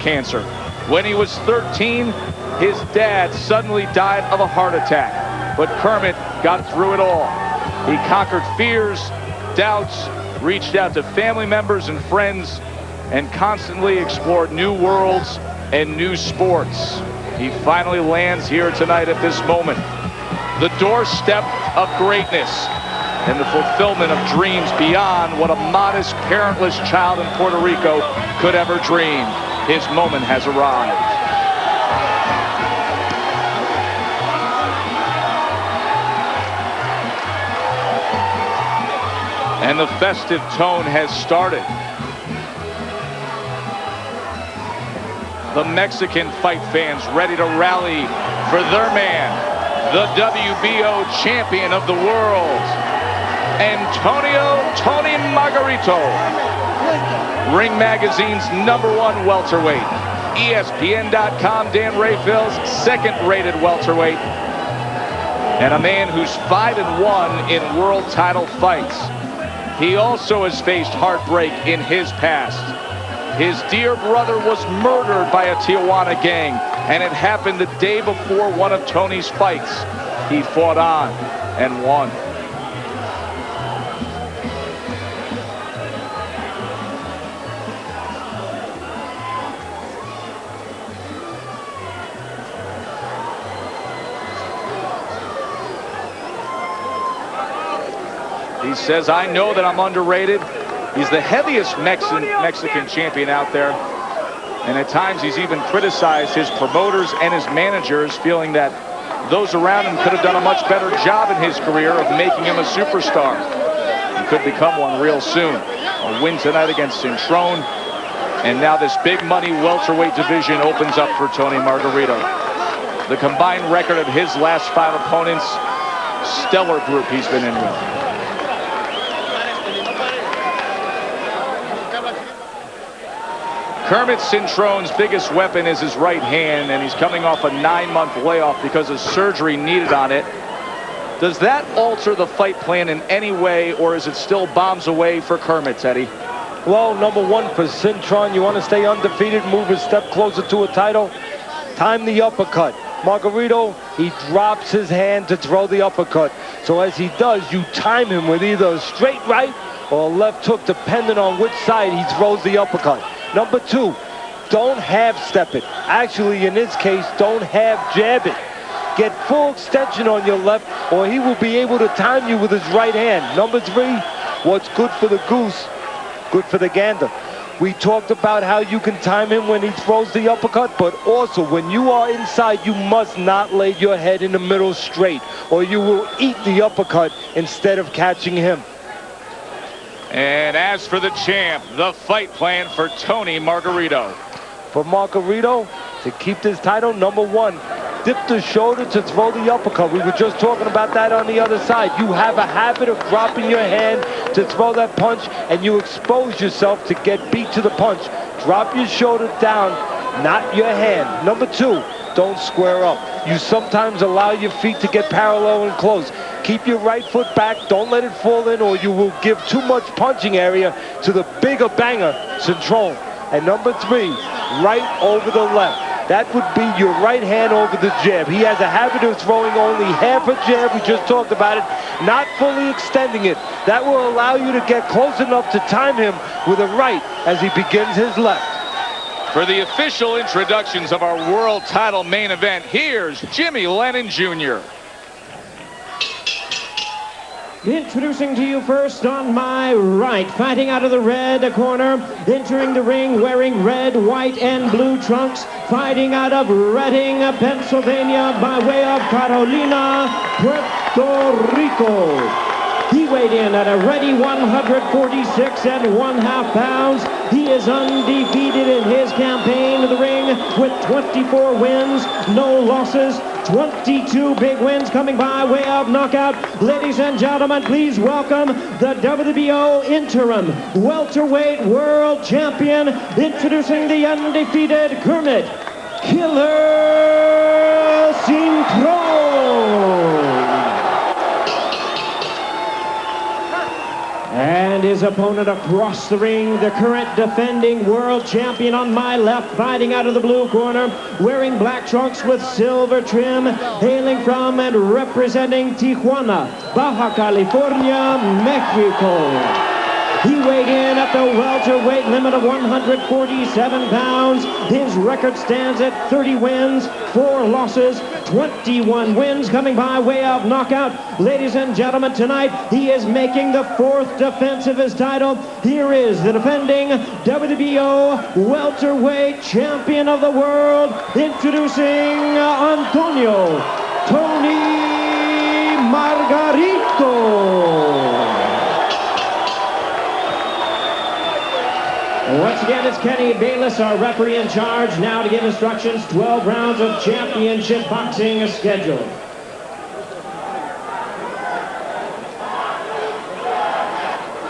cancer. When he was 13, his dad suddenly died of a heart attack. But Kermit got through it all. He conquered fears, doubts, reached out to family members and friends, and constantly explored new worlds and new sports. He finally lands here tonight at this moment, the doorstep of greatness and the fulfillment of dreams beyond what a modest, parentless child in Puerto Rico could ever dream. His moment has arrived. And the festive tone has started. The Mexican fight fans ready to rally for their man, the WBO champion of the world, Tony Margarito. Ring Magazine's #1 welterweight. ESPN.com, Dan Rayfield's second-rated welterweight. And a man who's 5-1 in world title fights. He also has faced heartbreak in his past. His dear brother was murdered by a Tijuana gang, and it happened the day before one of Tony's fights. He fought on and won. He says, I know that I'm underrated. He's the heaviest Mexican champion out there. And at times he's even criticized his promoters and his managers, feeling that those around him could have done a much better job in his career of making him a superstar. He could become one real soon. A win tonight against Cintron. And now this big money welterweight division opens up for Tony Margarito. The combined record of his last 5 opponents, stellar group he's been in with. Kermit Cintron's biggest weapon is his right hand, and he's coming off a 9-month layoff because of surgery needed on it. Does that alter the fight plan in any way, or is it still bombs away for Kermit, Teddy? Well, #1 for Cintron, you want to stay undefeated, move a step closer to a title, time the uppercut. Margarito, he drops his hand to throw the uppercut. So as he does, you time him with either a straight right or a left hook, depending on which side he throws the uppercut. #2, don't half step it. Actually, in this case, don't half jab it. Get full extension on your left, or he will be able to time you with his right hand. #3, what's good for the goose, good for the gander. We talked about how you can time him when he throws the uppercut, but also when you are inside, you must not lay your head in the middle straight, or you will eat the uppercut instead of catching him. And as for the champ, the fight plan for Tony Margarito. For Margarito, to keep this title, #1, dip the shoulder to throw the uppercut. We were just talking about that on the other side. You have a habit of dropping your hand to throw that punch, and you expose yourself to get beat to the punch. Drop your shoulder down, not your hand. #2, don't square up. You sometimes allow your feet to get parallel and close. Keep your right foot back, don't let it fall in, or you will give too much punching area to the bigger banger, Cintron. And #3, right over the left. That would be your right hand over the jab. He has a habit of throwing only half a jab, we just talked about it, not fully extending it. That will allow you to get close enough to time him with a right as he begins his left. For the official introductions of our world title main event, here's Jimmy Lennon Jr. Introducing to you first on my right, fighting out of the red corner, entering the ring wearing red, white, and blue trunks, fighting out of Reading, Pennsylvania, by way of Carolina, Puerto Rico. He weighed in at a ready 146 1/2 pounds. He is undefeated in his campaign to the ring with 24 wins, no losses, 22 big wins coming by way of knockout. Ladies and gentlemen, please welcome the WBO interim welterweight world champion, introducing the undefeated Kermit Killer Cintron. And his opponent across the ring, the current defending world champion on my left, fighting out of the blue corner, wearing black trunks with silver trim, hailing from and representing Tijuana, Baja California, Mexico. He weighed in at the welterweight limit of 147 pounds. His record stands at 30 wins, 4 losses, 21 wins coming by way of knockout. Ladies and gentlemen, tonight he is making the 4th defense of his title. Here is the defending WBO welterweight champion of the world, introducing Antonio Tony Margarito. Once again, it's Kenny Bayless, our referee in charge, now to give instructions. 12 rounds of championship boxing scheduled.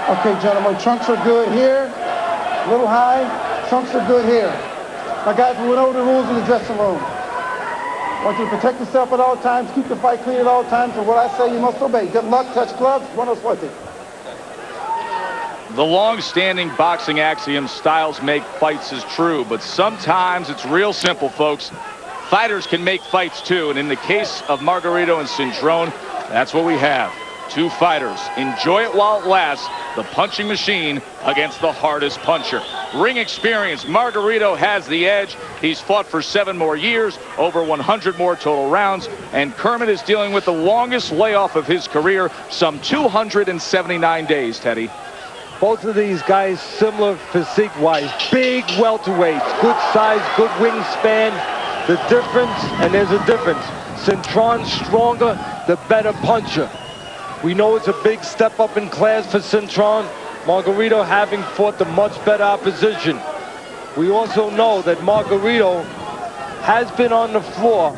Okay, gentlemen, trunks are good here, a little high, trunks are good here. My guys, we went over the rules in the dressing room. I want you to protect yourself at all times, keep the fight clean at all times, and what I say you must obey. Good luck, touch gloves, buena suerte. The long-standing boxing axiom, styles make fights, is true, but sometimes it's real simple, folks. Fighters can make fights too, and in the case of Margarito and Cintron, that's what we have. 2 fighters. Enjoy it while it lasts. The punching machine against the hardest puncher. Ring experience, Margarito has the edge. He's fought for 7 more years, over 100 more total rounds, and Kermit is dealing with the longest layoff of his career, some 279 days, Teddy. Both of these guys similar physique-wise, big welterweights, good size, good wingspan. The difference, and there's a difference, Cintron's stronger, the better puncher. We know it's a big step up in class for Cintron, Margarito having fought the much better opposition. We also know that Margarito has been on the floor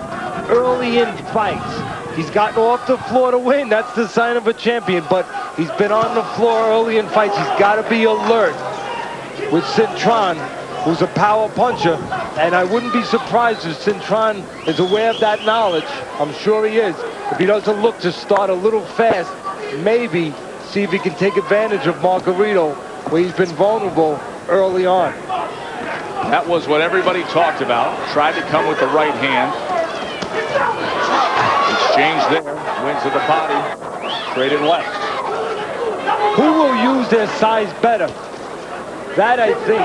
early in fights. He's gotten off the floor to win. That's the sign of a champion, but he's been on the floor early in fights. He's got to be alert with Cintron, who's a power puncher, and I wouldn't be surprised if Cintron is aware of that knowledge. I'm sure he is. If he doesn't look to start a little fast, maybe see if he can take advantage of Margarito, where he's been vulnerable early on. That was what everybody talked about. Tried to come with the right hand. Exchange there, wins to the body, traded left. Who will use their size better? That, I think,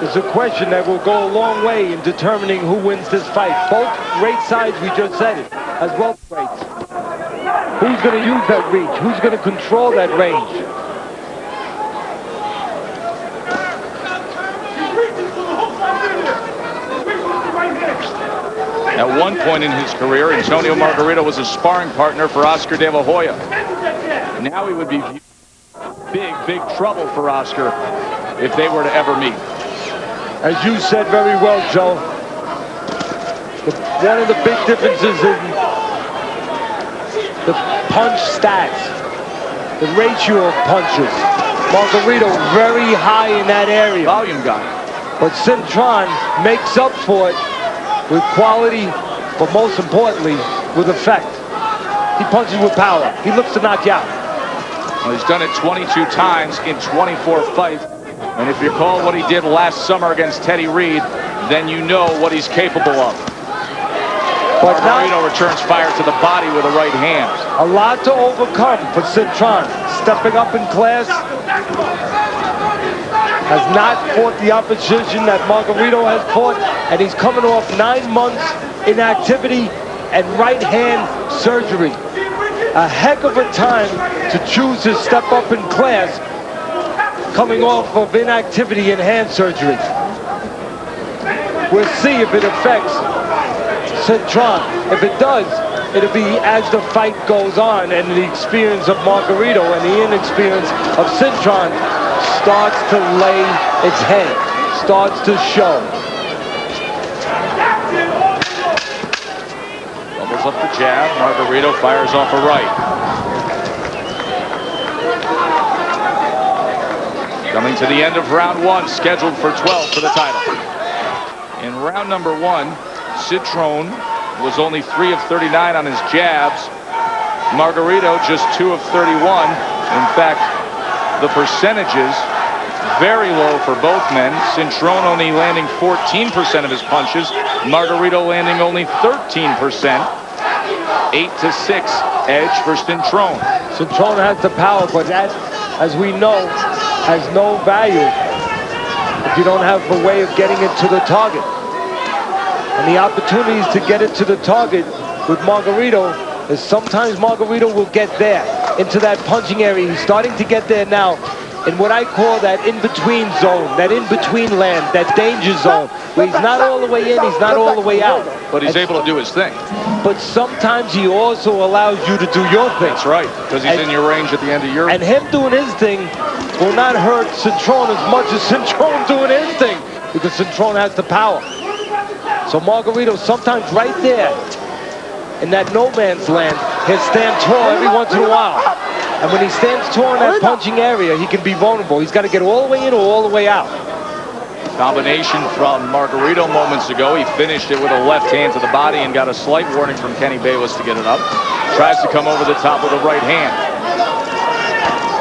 is a question that will go a long way in determining who wins this fight. Both great sides, we just said it, as well weights. Who's going to use that reach? Who's going to control that range? At one point in his career, Antonio Margarito was a sparring partner for Oscar de la Hoya. Now he would be big trouble for Oscar if they were to ever meet. As you said very well, Joe, one of the big differences in the punch stats, the ratio of punches. Margarito very high in that area. Volume guy. But Cintron makes up for it with quality, but most importantly, with effect. He punches with power. He looks to knock you out. Well, he's done it 22 times in 24 fights. And if you recall what he did last summer against Teddy Reed, then you know what he's capable of. But Margarito returns fire to the body with a right hand. A lot to overcome for Cintron. Stepping up in class. Has not fought the opposition that Margarito has fought, and he's coming off 9 months inactivity and right hand surgery. A heck of a time to choose to step up in class, coming off of inactivity and hand surgery. We'll see if it affects Cintron. If it does, it'll be as the fight goes on and the experience of Margarito and the inexperience of Cintron starts to lay its head, starts to show. Doubles up the jab. Margarito fires off a right. Coming to the end of round 1, scheduled for 12 for the title. In round number 1, Cintron was only 3 of 39 on his jabs. Margarito just 2 of 31. In fact, the percentages, very low for both men. Cintron only landing 14% of his punches. Margarito landing only 13%. 8-6 edge for Cintron. Cintron has the power, but that, as we know, has no value if you don't have a way of getting it to the target. And the opportunities to get it to the target with Margarito is sometimes Margarito will get there into that punching area. He's starting to get there now in what I call that in-between zone, that in-between land, that danger zone, where he's not all the way in, he's not all the way out. But he's able to do his thing. But sometimes he also allows you to do your thing. That's right, because he's in your range at the end of your... And him doing his thing will not hurt Cintron as much as Cintron doing his thing, because Cintron has the power. So Margarito sometimes right there in that no man's land, he'll stand tall every once in a while. And when he stands tall in that punching area, he can be vulnerable. He's got to get all the way in or all the way out. Combination from Margarito moments ago. He finished it with a left hand to the body and got a slight warning from Kenny Bayless to get it up. Tries to come over the top with a right hand.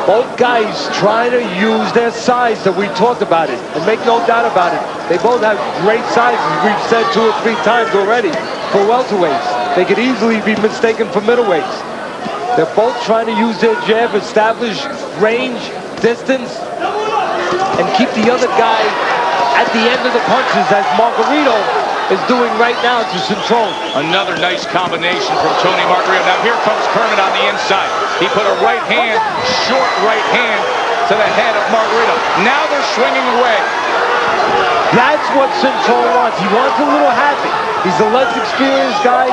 Both guys trying to use their size that we talked about it. And make no doubt about it. They both have great sizes. We've said 2 or 3 times already for welterweights. They could easily be mistaken for middleweights. They're both trying to use their jab, establish range, distance, and keep the other guy at the end of the punches, as Margarito is doing right now to Cintron. Another nice combination from Tony Margarito. Now here comes Kermit on the inside. He put a right hand, short right hand, to the head of Margarito. Now they're swinging away. That's what Cintron wants. He wants a little happy. He's a less experienced guy.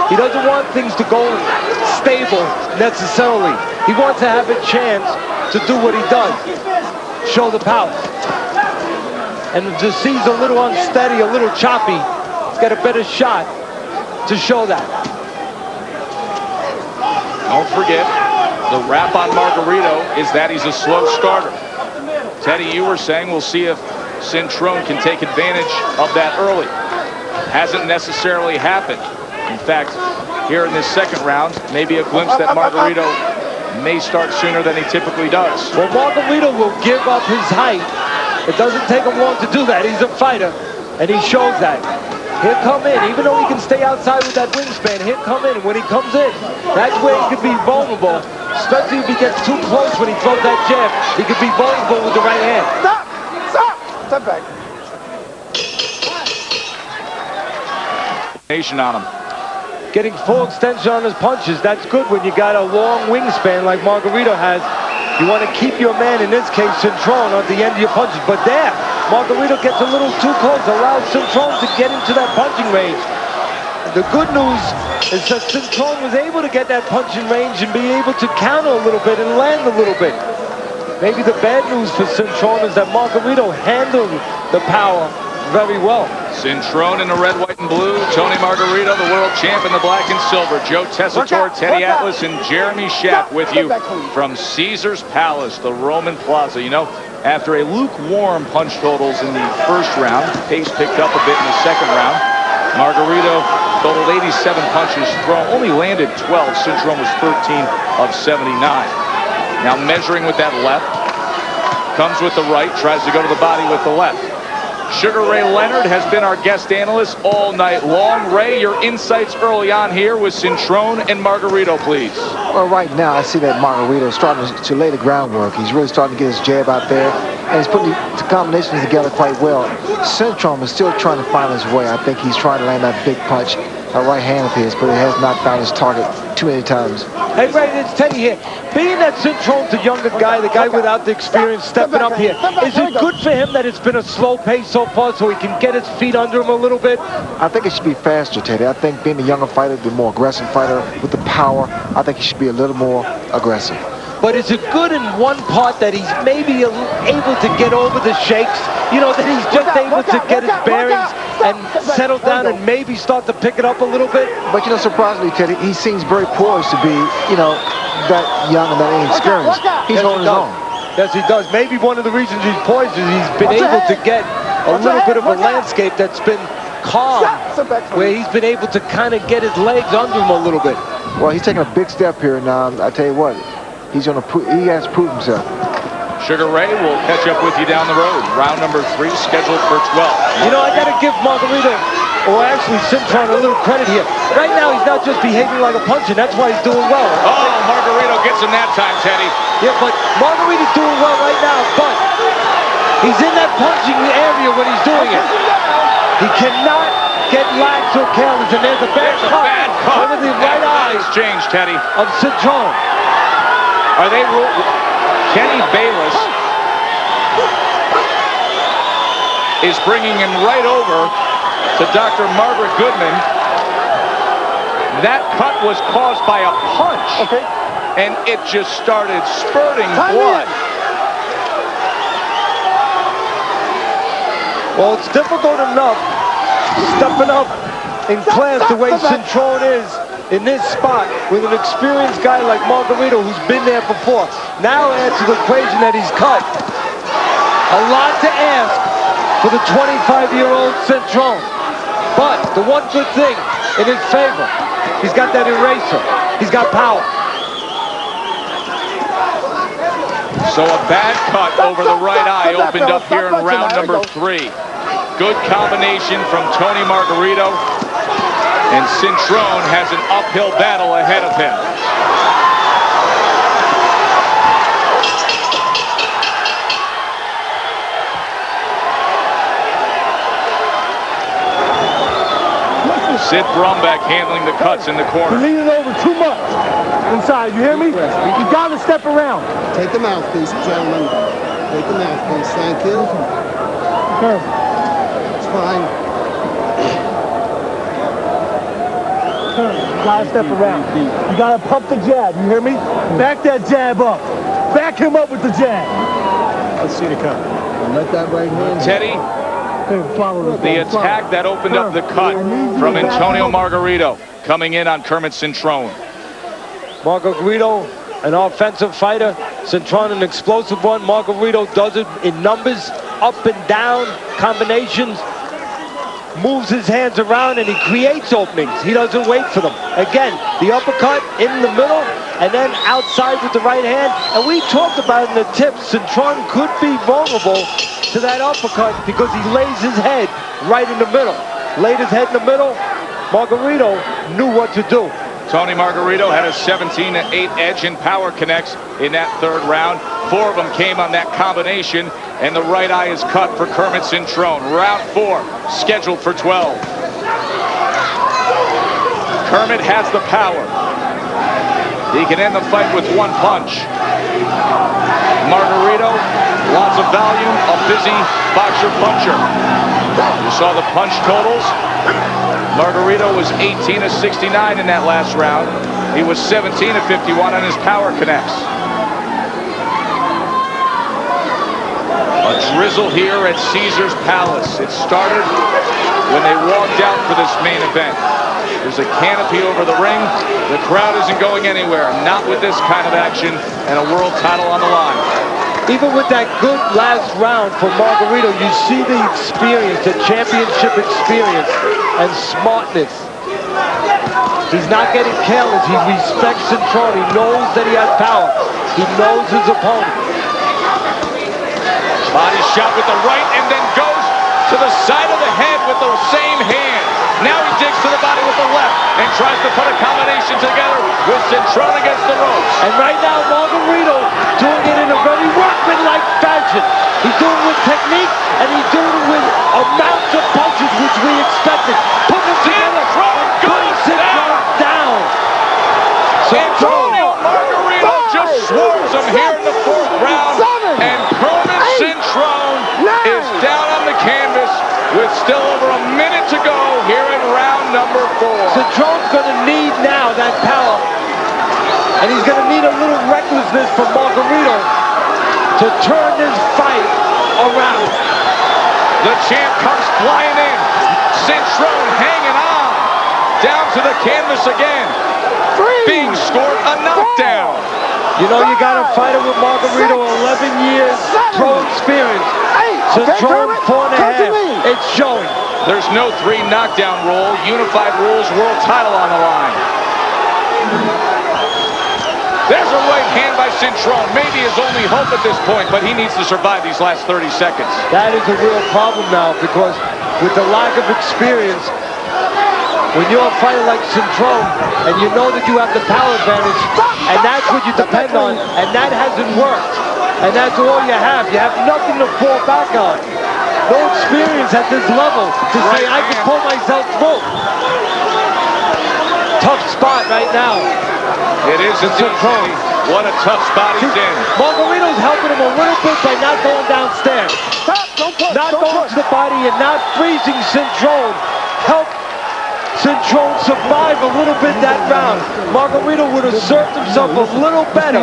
He doesn't want things to go stable necessarily. He wants to have a chance to do what he does. Show the power. And just seems a little unsteady, a little choppy. He's got a better shot to show that. Don't forget, the rap on Margarito is that he's a slow starter. Teddy, you were saying we'll see if Cintron can take advantage of that early. Hasn't necessarily happened. In fact, here in this second round, maybe a glimpse that Margarito may start sooner than he typically does. Well, Margarito will give up his height. It doesn't take him long to do that. He's a fighter, and he shows that. He'll come in, even though he can stay outside with that wingspan, he'll come in. When he comes in, that's where he could be vulnerable, especially if he gets too close when he throws that jab. He could be vulnerable with the right hand. Stop! Stop! Step back. Nation on him. Getting full extension on his punches, that's good when you got a long wingspan like Margarito has. You want to keep your man, in this case, Cintron, at the end of your punches. But there, Margarito gets a little too close, allows Cintron to get into that punching range. The good news is that Cintron was able to get that punching range and be able to counter a little bit and land a little bit. Maybe the bad news for Cintron is that Margarito handled the power very well. Cintron in the red, white, and blue. Tony Margarito, the world champ, in the black and silver. Joe Tessitore, Teddy Atlas, and Jeremy Schaap with you from Caesar's Palace, the Roman Plaza. You know, after a lukewarm punch totals in the first round, pace picked up a bit in the second round. Margarito totaled 87 punches thrown, only landed 12. Cintron was 13 of 79. Now measuring with that left, comes with the right, tries to go to the body with the left. Sugar Ray Leonard has been our guest analyst all night long. Ray, your insights early on here with Cintron and Margarito, please. Well, right now I see that Margarito is starting to lay the groundwork. He's really starting to get his jab out there, and he's putting the combinations together quite well. Cintron is still trying to find his way. I think he's trying to land that big punch, a right hand of his, but it has not found his target too many times. Hey, Ray, it's Teddy here. Being that Cintron's the younger guy, the guy without the experience stepping up here, is it good for him that it's been a slow pace so far so he can get his feet under him a little bit? I think it should be faster, Teddy. I think being the younger fighter, the more aggressive fighter with the power, I think he should be a little more aggressive. But is it good in one part that he's maybe able to get over the shakes? You know, that he's just able to get his bearings and settle down and maybe start to pick it up a little bit? But, you know, surprisingly, Teddy, he seems very poised to be, you know, that young and that inexperienced. He's holding his own. Yes, he does. Maybe one of the reasons he's poised is he's been able to get a little bit of a landscape that's been calm, where he's been able to kind of get his legs under him a little bit. Well, he's taking a big step here, and I tell you what, he has to prove himself. Sugar Ray will catch up with you down the road. Round number 3 scheduled for 12. You know, I got to give Margarito, or actually Cintron, a little credit here. Right now, he's not just behaving like a puncher. That's why he's doing well. Oh, Margarito gets him that time, Teddy. Yeah, but Margarito's doing well right now, but he's in that punching area when he's doing it. He cannot get lax or careless, and there's a bad cut over the right eye exchange, Teddy, of Cintron. Are they Kenny Bayless is bringing him right over to Dr. Margaret Goodman. That cut was caused by a punch, and it just started spurting blood. Well, it's difficult enough stepping up in class the way Cintron is in this spot with an experienced guy like Margarito who's been there before. Now add to the equation that he's cut. A lot to ask for the 25-year-old Cintron. But the one good thing in his favor, he's got that eraser. He's got power. So a bad cut over the right eye opened up here in round number 3. Good combination from Tony Margarito. And Cintron has an uphill battle ahead of him. Sid Brumback handling the cuts in the corner. You're leaning over too much inside, you hear me? You gotta step around. Take the mouthpiece, gentlemen. Take the mouthpiece, thank you. It's fine. You gotta step around. You gotta pump the jab, you hear me? Back that jab up. Back him up with the jab. Let's see the cut. And let that right hand. Teddy, the attack that opened up the cut from Antonio Margarito coming in on Kermit Cintron. Margarito, an offensive fighter. Cintron, an explosive one. Margarito does it in numbers, up and down combinations. Moves his hands around and he creates openings. He doesn't wait for them. Again, the uppercut in the middle and then outside with the right hand. And we talked about in the tips, Cintron could be vulnerable to that uppercut because he lays his head right in the middle. Laid his head in the middle. Margarito knew what to do. Tony Margarito had a 17-8 edge in power connects in that 3rd round. 4 of them came on that combination, and the right eye is cut for Kermit Cintron. Round 4, scheduled for 12. Kermit has the power. He can end the fight with one punch. Margarito, lots of volume, a busy boxer puncher. You saw the punch totals. Margarito was 18 of 69 in that last round. He was 17 of 51 on his power connects. A drizzle here at Caesar's Palace. It started when they walked out for this main event. There's a canopy over the ring. The crowd isn't going anywhere. Not with this kind of action and a world title on the line. Even with that good last round for Margarito, you see the experience, the championship experience and smartness. He's not getting careless. He respects Cintron. He knows that he has power. He knows his opponent. Body shot with the right and then goes to the side of the head with the same hand. Now he digs to the body with the left and tries to put a combination together with Cintron against the ropes. And right now, Margarito doing it in a very workmanlike fashion. He's doing it with technique, and he's doing it with amounts of punches, which we expected. Putting them together, putting Cintron down. Antonio Margarito just swarms him here in the 4th round, and Kermit Cintron is down on the canvas with still over a minute to go here in round number 4. Cintron's going to need now that power, and he's going to need a little recklessness from Margarito to turn this fight around. The champ comes flying in. Cintron hanging on. Down to the canvas again. Being scored a knockdown. You know, you got a fighter with Margarito, 11 years pro experience. Cintron, 4.5. It's showing. There's no 3 knockdown rule. Unified rules, world title on the line. There's a right hand by Cintron. Maybe his only hope at this point, but he needs to survive these last 30 seconds. That is a real problem now, because with the lack of experience, when you're a fighter like Cintron, and you know that you have the power advantage, and that's what you depend on, and that hasn't worked, and that's all you have. You have nothing to fall back on. No experience at this level to say, I can pull myself through. Tough spot right now. It is Cintron. What a tough spot he's in. Margarito's helping him a little bit by not going downstairs. Not going to the body and not freezing Cintron. Help Cintron survive a little bit that round. Margarito would have served himself a little better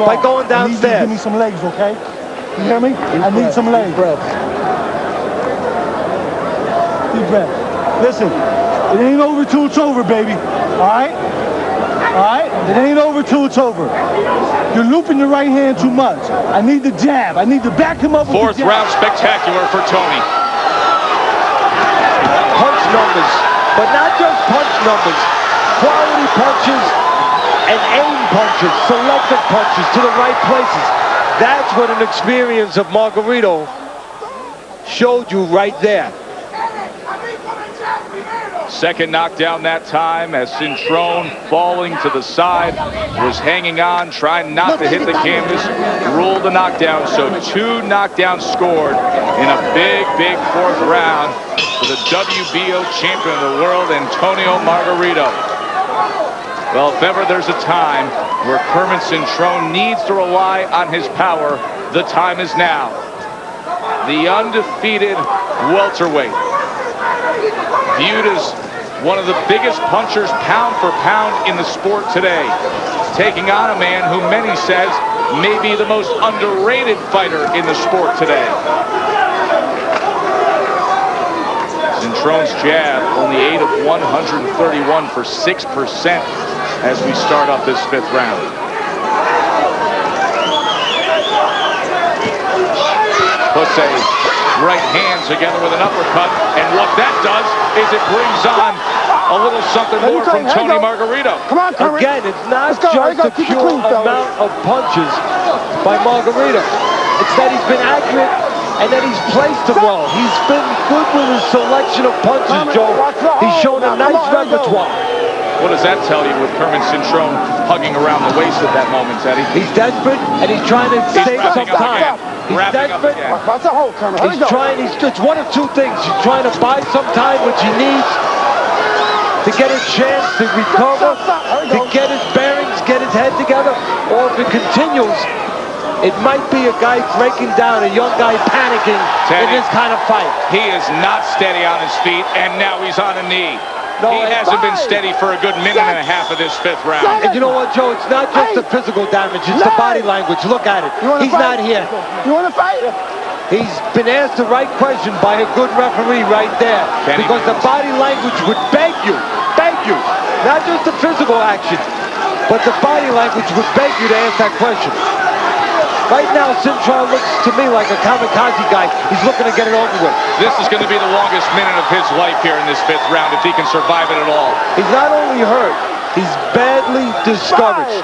by going downstairs. Give me some legs, okay? You hear me? I need some legs. Deep breath. Listen, it ain't over till it's over, baby. All right? All right? It ain't over till it's over. You're looping your right hand too much. I need the jab. I need to back him up with the jab. Fourth round spectacular for Tony. Punch numbers, but not just punch numbers. Quality punches and aim punches, selective punches to the right places. That's what an experience of Margarito showed you right there. Second knockdown that time as Cintron, falling to the side, was hanging on, trying not to hit the canvas, ruled the knockdown. So 2 knockdowns scored in a big, big fourth round for the WBO champion of the world, Antonio Margarito. Well, if ever there's a time where Kermit Cintron needs to rely on his power, the time is now. The undefeated welterweight, viewed as one of the biggest punchers pound for pound in the sport today, taking on a man who many says may be the most underrated fighter in the sport today. Cintron's jab, only 8 of 131 for 6% as we start up this 5th round. Puts a right hand together with an uppercut, and what that does is it brings on a little something more from Tony Margarito. Come on, Kermit. Again, it's not just the pure amount of punches by Margarito. It's that he's been accurate and that he's placed them well. He's been good with his selection of punches, Joe. He's shown a nice repertoire. What does that tell you with Kermit Cintron hugging around the waist at that moment, Teddy? He's desperate and he's trying to save some time. He's desperate. He's trying. It's one of 2 things. He's trying to buy some time, which he needs to get a chance to recover, to get his bearings, get his head together. Or if it continues, it might be a guy breaking down, a young guy panicking in this kind of fight. He is not steady on his feet, and now he's on a knee. No, he hasn't been steady for a good minute and a half of this 5th round. And you know what, Joe? It's not just the physical damage, it's the body language. Look at it. He's not here. You want to fight? He's been asked the right question by a good referee right there. Because the body language would beg you, not just the physical action, but the body language would beg you to ask that question. Right now, Cintron looks to me like a kamikaze guy. He's looking to get it over with. This is going to be the longest minute of his life here in this 5th round, if he can survive it at all. He's not only hurt, he's badly discouraged.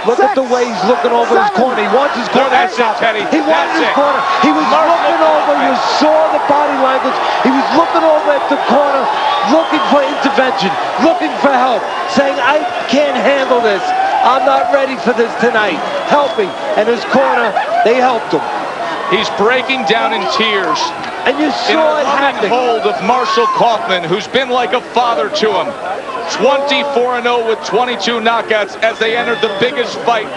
Look at the way he's looking over his corner. He wants his corner. That's it, Teddy. He wants his corner. He was looking over. You saw the body language. He was looking over at the corner, looking for intervention, looking for help, saying, I can't handle this. I'm not ready for this tonight. Help me. And his corner, they helped him. He's breaking down in tears. And you saw it happening. Hold of Marshall Kaufman, who's been like a father to him. 24-0 with 22 knockouts as they entered the biggest fight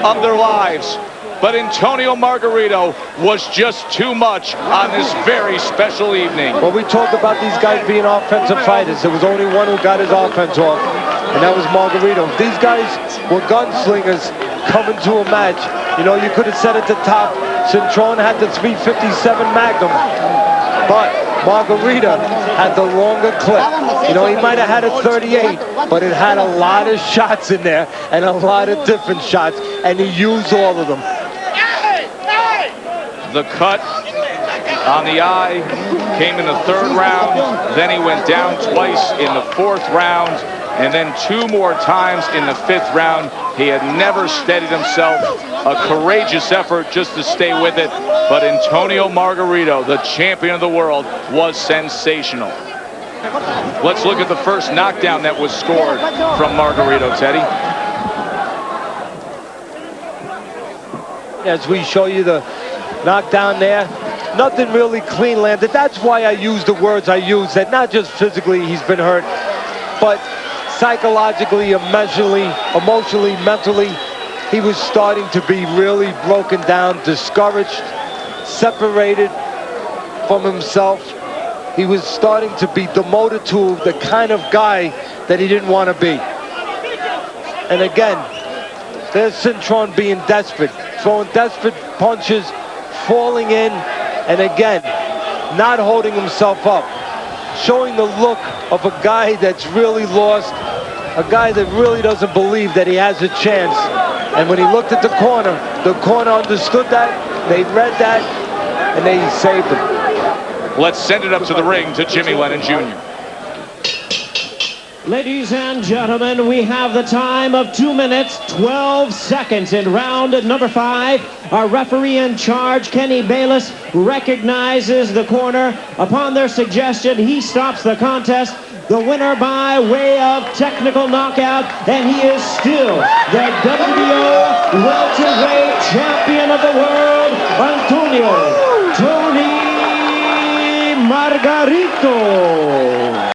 of their lives. But Antonio Margarito was just too much on this very special evening. Well, we talked about these guys being offensive fighters. There was only one who got his offense off, and that was Margarito. These guys were gunslingers coming to a match. You know, you could have said at the top, Cintron had the .357 Magnum, but Margarito had the longer clip. You know, he might have had a .38, but it had a lot of shots in there and a lot of different shots, and he used all of them. The cut on the eye came in the 3rd round. Then he went down twice in the 4th round. and then 2 more times in the 5th round. He had never steadied himself. A courageous effort just to stay with it. But Antonio Margarito, the champion of the world, was sensational. Let's look at the first knockdown that was scored from Margarito, Teddy. As we show you the knockdown there, nothing really clean landed. That's why I use the words I use, that not just physically he's been hurt, but psychologically, emotionally, mentally, he was starting to be really broken down, discouraged, separated from himself. He was starting to be demoted to the kind of guy that he didn't want to be. And again, there's Cintron being desperate, throwing desperate punches, falling in, and again, not holding himself up, showing the look of a guy that's really lost, a guy that really doesn't believe that he has a chance. And when he looked at the corner understood that, they read that, and they saved him. Let's send it up to the ring to Jimmy Lennon Jr. Ladies and gentlemen, we have the time of 2 minutes, 12 seconds in round number 5. Our referee in charge, Kenny Bayless, recognizes the corner. Upon their suggestion, he stops the contest. The winner by way of technical knockout, and he is still the WBO welterweight champion of the world, Antonio Margarito.